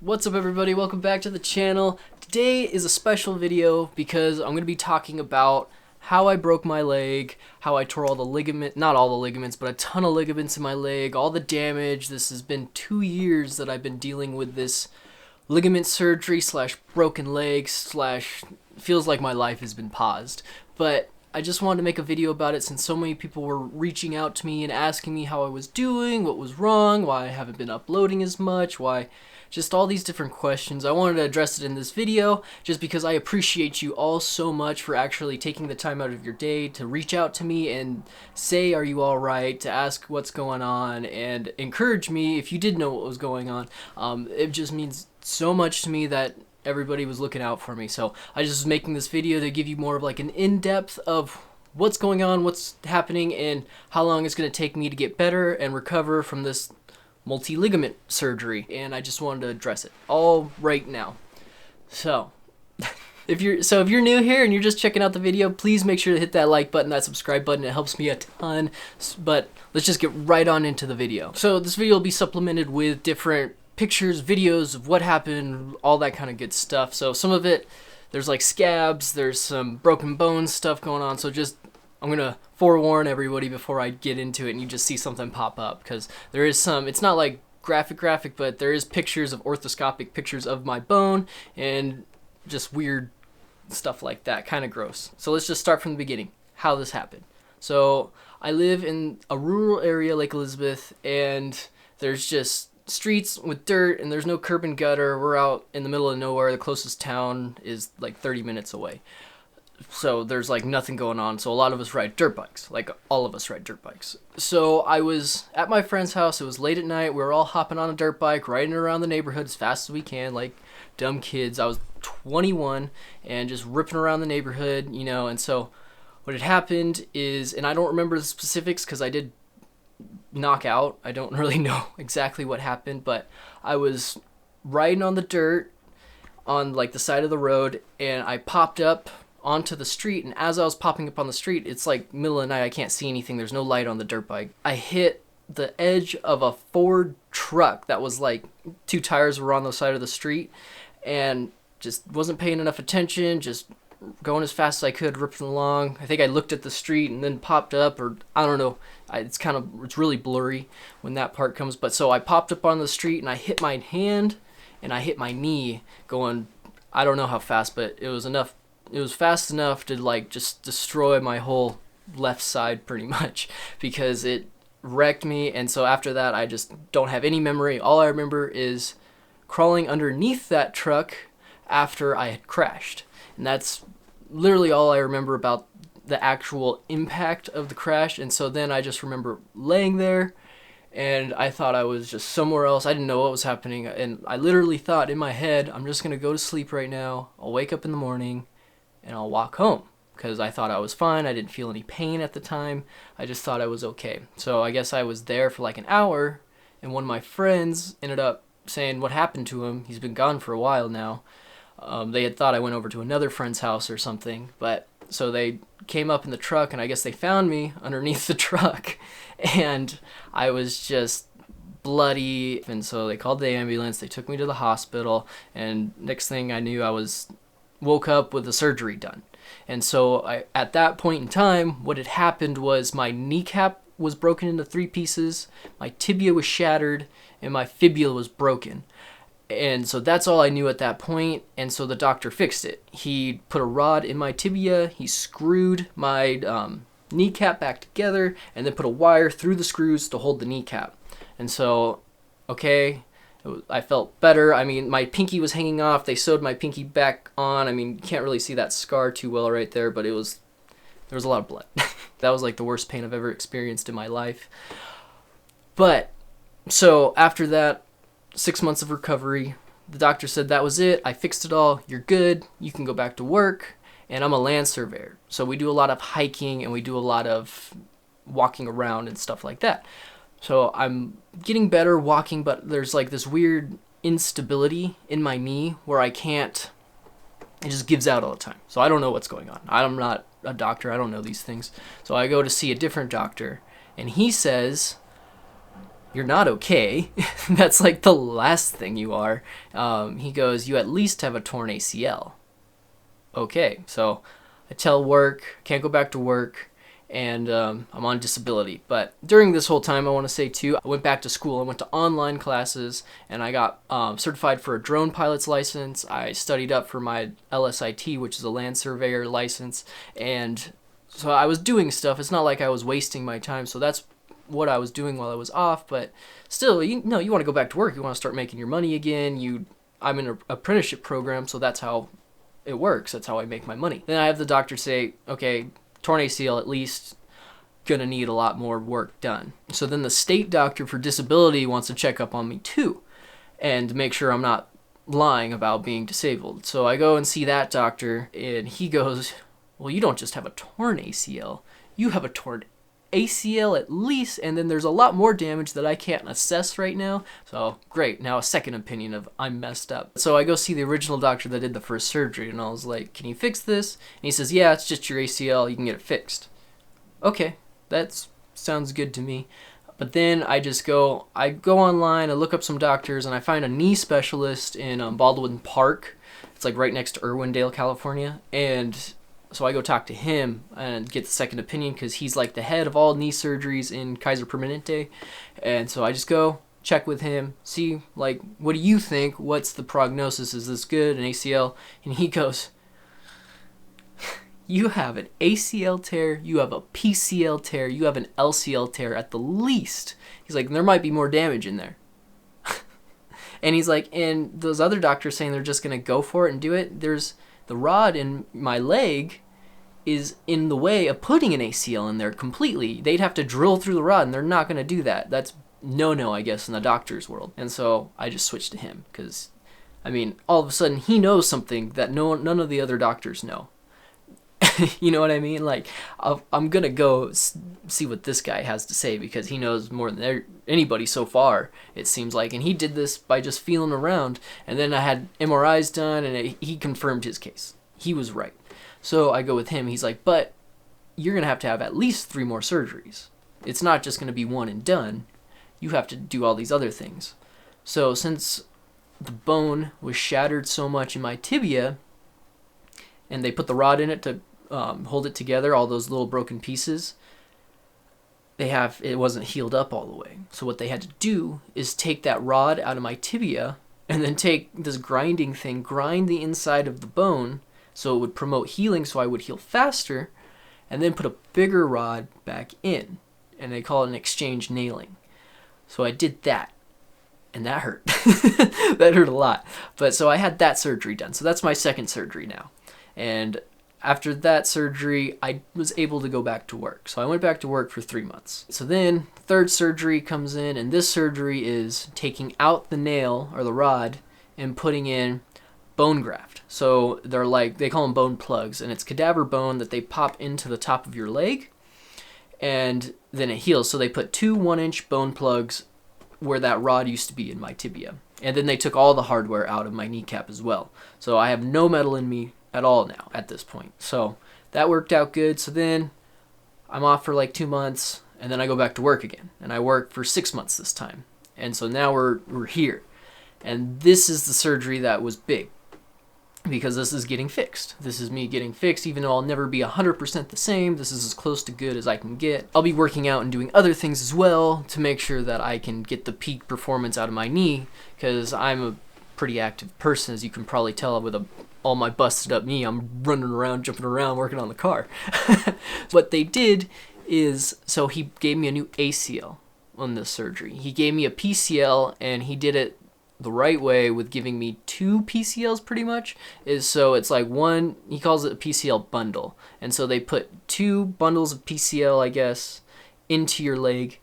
What's up everybody, welcome back to the channel. Today is a special video because I'm going to be talking about how I broke my leg, how I tore all the not all the ligaments, but a ton of ligaments in my leg, all the damage. This has been 2 years that I've been dealing with this ligament surgery slash broken leg slash feels like my life has been paused. But I just wanted to make a video about it since so many people were reaching out to me and asking me how I was doing, what was wrong, why I haven't been uploading as much, why just all these different questions. I wanted to address it in this video just because I appreciate you all so much for actually taking the time out of your day to reach out to me and say, are you all right, to ask what's going on and encourage me if you did know what was going on. It just means so much to me that everybody was looking out for me. So I just was making this video to give you more of like an in-depth of what's going on, what's happening, and how long it's going to take me to get better and recover from this multi-ligament surgery. And I just wanted to address it all right now. So if you're new here and you're just checking out the video, please make sure to hit that like button, that subscribe button. It helps me a ton. But let's just get right on into the video. So this video will be supplemented with different pictures, videos of what happened, all that kind of good stuff. So some of it, there's like scabs, there's some broken bones stuff going on. So just, I'm gonna forewarn everybody before I get into it and you just see something pop up, because there is some, it's not like graphic, but there is pictures of orthoscopic pictures of my bone and just weird stuff like that, kind of gross. So let's just start from the beginning, how this happened. So I live in a rural area, Lake Elizabeth, and there's just streets with dirt and there's no curb and gutter. We're out in the middle of nowhere. The closest town is like 30 minutes away. So there's like nothing going on. So a lot of us ride dirt bikes, like all of us ride dirt bikes. So I was at my friend's house. It was late at night. We were all hopping on a dirt bike, riding around the neighborhood as fast as we can, like dumb kids. I was 21 and just ripping around the neighborhood, you know. And so what had happened is, and I don't remember the specifics because I did knock out. I don't really know exactly what happened, but I was riding on the dirt on like the side of the road and I popped up onto the street, and as I was popping up on the street, it's like middle of the night, I can't see anything, there's no light on the dirt bike. I hit the edge of a Ford truck that was like 2 tires were on the side of the street and just wasn't paying enough attention, just going as fast as I could, ripping along. I think I looked at the street and then popped up, or I don't know. It's really blurry when that part comes. But so I popped up on the street and I hit my hand and I hit my knee going, I don't know how fast, but it was enough. It was fast enough to like just destroy my whole left side pretty much, because it wrecked me. And so after that, I just don't have any memory. All I remember is crawling underneath that truck after I had crashed. And that's literally all I remember about the actual impact of the crash. And so then I just remember laying there and I thought I was just somewhere else. I didn't know what was happening. And I literally thought in my head, I'm just going to go to sleep right now. I'll wake up in the morning and I'll walk home, because I thought I was fine. I didn't feel any pain at the time. I just thought I was okay. So I guess I was there for like an hour, and one of my friends ended up saying what happened to him. He's been gone for a while now. They had thought I went over to another friend's house or something, but so they came up in the truck and I guess they found me underneath the truck and I was just bloody. And so they called the ambulance, they took me to the hospital, and next thing I knew I woke up with the surgery done. And so at that point in time, what had happened was my kneecap was broken into 3 pieces, my tibia was shattered, and my fibula was broken. And so that's all I knew at that point. And so the doctor fixed it. He put a rod in my tibia, he screwed my kneecap back together, and then put a wire through the screws to hold the kneecap. And so, okay, I felt better. I mean, my pinky was hanging off. They sewed my pinky back on. I mean, you can't really see that scar too well right there, but there was a lot of blood. That was like the worst pain I've ever experienced in my life. But so after that, 6 months of recovery, the doctor said that was it. I fixed it all. You're good. You can go back to work. And I'm a land surveyor. So we do a lot of hiking and we do a lot of walking around and stuff like that. So I'm getting better walking, but there's like this weird instability in my knee where it just gives out all the time. So I don't know what's going on. I'm not a doctor. I don't know these things. So I go to see a different doctor and he says, you're not okay. That's like the last thing you are. He goes, you at least have a torn ACL. Okay, so I tell work, can't go back to work, and I'm on disability. But during this whole time, I want to say too, I went back to school. I went to online classes, and I got certified for a drone pilot's license. I studied up for my LSIT, which is a land surveyor license, and so I was doing stuff. It's not like I was wasting my time, so that's what I was doing while I was off. But still, you want to go back to work. You want to start making your money again. I'm in an apprenticeship program, so that's how it works. That's how I make my money. Then I have the doctor say, okay, torn ACL, at least gonna need a lot more work done. So then the state doctor for disability wants to check up on me too and make sure I'm not lying about being disabled. So I go and see that doctor, and he goes, well, you don't just have a torn ACL, you have a torn ACL at least, and then there's a lot more damage that I can't assess right now. So great, now a second opinion of I'm messed up. So I go see the original doctor that did the first surgery, and I was like, can you fix this? And he says, yeah, it's just your ACL, you can get it fixed. Okay, that sounds good to me. But then I go online, I look up some doctors, and I find a knee specialist in Baldwin Park. It's like right next to Irwindale, California. And so I go talk to him and get the second opinion, because he's like the head of all knee surgeries in Kaiser Permanente. And so I just go check with him, see, like, what do you think? What's the prognosis? Is this good, an ACL? And he goes, you have an ACL tear, you have a PCL tear, you have an LCL tear at the least. He's like, there might be more damage in there. And he's like, and those other doctors saying they're just going to go for it and do it, there's the rod in my leg is in the way of putting an ACL in there completely. They'd have to drill through the rod, and they're not going to do that. That's no, I guess, in the doctor's world. And so I just switched to him because, I mean, all of a sudden he knows something that none of the other doctors know. You know what I mean? Like, I'm going to go see what this guy has to say, because he knows more than anybody so far, it seems like. And he did this by just feeling around. And then I had MRIs done, and he confirmed his case. He was right. So I go with him. He's like, but you're going to have at least 3 more surgeries. It's not just going to be one and done. You have to do all these other things. So since the bone was shattered so much in my tibia, and they put the rod in it to hold it together, all those little broken pieces, it wasn't healed up all the way. So what they had to do is take that rod out of my tibia, and then take this grinding thing, grind the inside of the bone so it would promote healing, so I would heal faster, and then put a bigger rod back in. And they call it an exchange nailing. So I did that, and that hurt. That hurt a lot. But so I had that surgery done. So that's my second surgery now. And after that surgery, I was able to go back to work. So I went back to work for 3 months. So then third surgery comes in, and this surgery is taking out the nail or the rod and putting in bone graft. So they call them bone plugs, and it's cadaver bone that they pop into the top of your leg, and then it heals. So they put 2 1-inch bone plugs where that rod used to be in my tibia. And then they took all the hardware out of my kneecap as well. So I have no metal in me at all now at this point. So that worked out good. So then I'm off for like 2 months, and then I go back to work again, and I work for 6 months this time. And so now we're here, and this is the surgery that was big, because this is getting fixed. This is me getting fixed, even though I'll never be 100% the same. This is as close to good as I can get. I'll be working out and doing other things as well to make sure that I can get the peak performance out of my knee, because I'm a pretty active person, as you can probably tell with all my busted up knee. I'm running around, jumping around, working on the car. What they did is, so he gave me a new ACL on this surgery. He gave me a PCL, and he did it the right way with giving me 2 PCLs pretty much. So it's like one, he calls it a PCL bundle. And so they put 2 bundles of PCL, I guess, into your leg.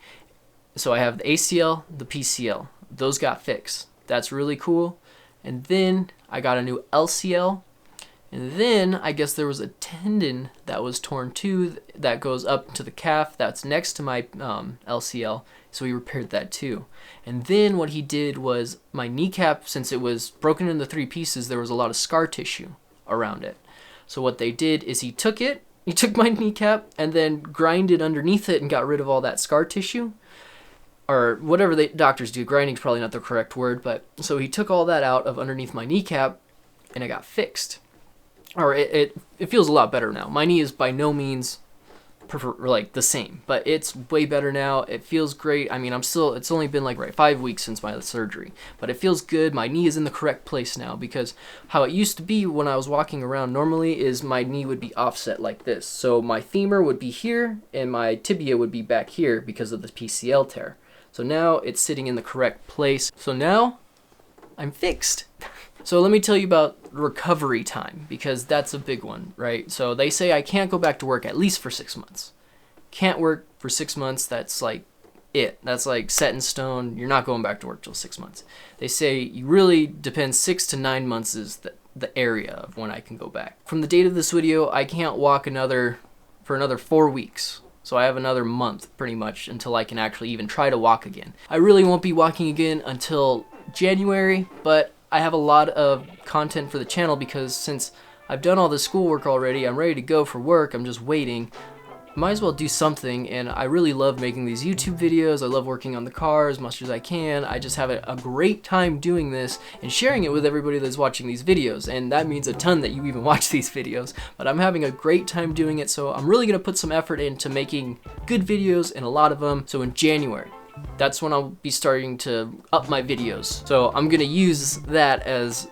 So I have the ACL, the PCL. Those got fixed. That's really cool. And then I got a new LCL. And then I guess there was a tendon that was torn too that goes up to the calf that's next to my LCL. So he repaired that too. And then what he did was my kneecap, since it was broken into 3 pieces, there was a lot of scar tissue around it. So what they did is he took my kneecap and then grinded underneath it and got rid of all that scar tissue. or whatever the doctors do. Grinding's probably not the correct word, but so he took all that out of underneath my kneecap, and it got fixed. Or it feels a lot better now. My knee is by no means like the same, but it's way better now. It feels great. I mean, it's only been like 5 weeks since my surgery, but it feels good. My knee is in the correct place now, because how it used to be when I was walking around normally is my knee would be offset like this. So my femur would be here and my tibia would be back here because of the PCL tear. So now it's sitting in the correct place. So now I'm fixed. So let me tell you about recovery time, because that's a big one, right? So they say I can't go back to work at least for 6 months. Can't work for 6 months. That's like it. That's like set in stone. You're not going back to work till 6 months. They say you really depends 6 to 9 months is the area of when I can go back. From the date of this video, I can't walk for another 4 weeks. So I have another month pretty much until I can actually even try to walk again. I really won't be walking again until January, but I have a lot of content for the channel, because since I've done all the schoolwork already, I'm ready to go for work. I'm just waiting. Might as well do something, and I really love making these YouTube videos. I love working on the car as much as I can. I just have a great time doing this and sharing it with everybody that's watching these videos, and that means a ton that you even watch these videos. But I'm having a great time doing it, so I'm really going to put some effort into making good videos, and a lot of them. So in January, that's when I'll be starting to up my videos. So I'm gonna use that as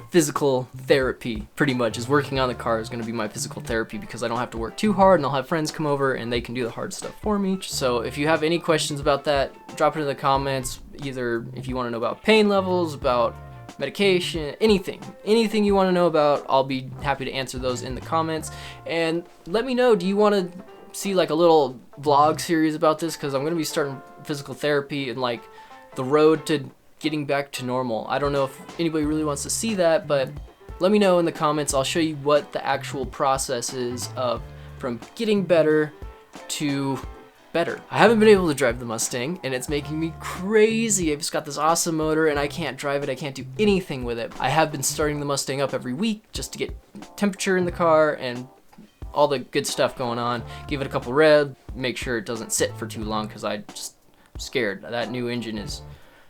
physical therapy, pretty much. Is working on the car is gonna be my physical therapy, because I don't have to work too hard, and I'll have friends come over and they can do the hard stuff for me. So if you have any questions about that, drop it in the comments. Either if you want to know about pain levels, about medication, anything you want to know about, I'll be happy to answer those in the comments. And let me know, do you want to see like a little vlog series about this, because I'm going to be starting physical therapy and like the road to getting back to normal. I don't know if anybody really wants to see that, but let me know in the comments. I'll show you what the actual process is of from getting better to better. I haven't been able to drive the Mustang, and it's making me crazy. I've just got this awesome motor and I can't drive it. I can't do anything with it. I have been starting the Mustang up every week just to get temperature in the car and all the good stuff going on. Give it a couple revs, make sure it doesn't sit for too long, because I'm scared. That new engine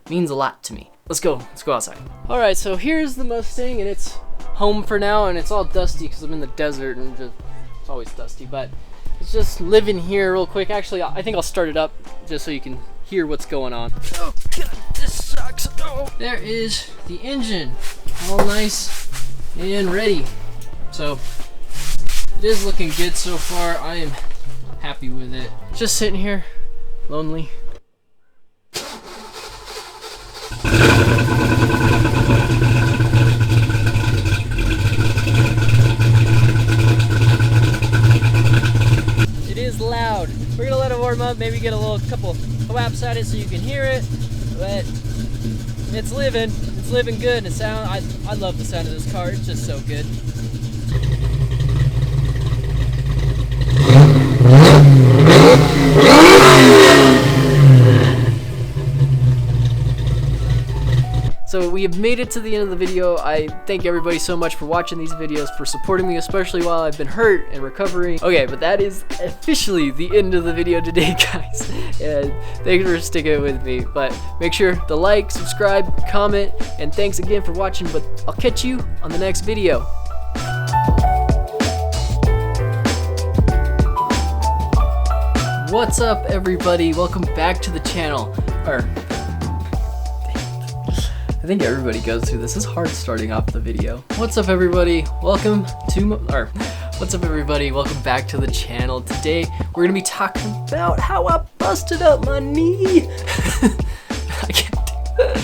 means a lot to me. Let's go outside. All right, so here's the Mustang, and it's home for now, and it's all dusty because I'm in the desert, and it's always dusty, but it's just living here real quick. Actually, I think I'll start it up just so you can hear what's going on. Oh God, this sucks. Oh, there is the engine, all nice and ready. So it is looking good so far. I am happy with it. Just sitting here, lonely. It is loud. We're gonna let it warm up, maybe get a couple whaps at it so you can hear it, but it's living good. And I love the sound of this car. It's just so good. So we have made it to the end of the video. I thank everybody so much for watching these videos, for supporting me, especially while I've been hurt and recovering. Okay, but that is officially the end of the video today, guys. And thanks for sticking with me. But make sure to like, subscribe, comment, and thanks again for watching. But I'll catch you on the next video. What's up, everybody? Welcome back to the channel. I think everybody goes through this. It's hard starting off the video. What's up, everybody? Welcome back to the channel. Today we're gonna be talking about how I busted up my knee. I can't do that.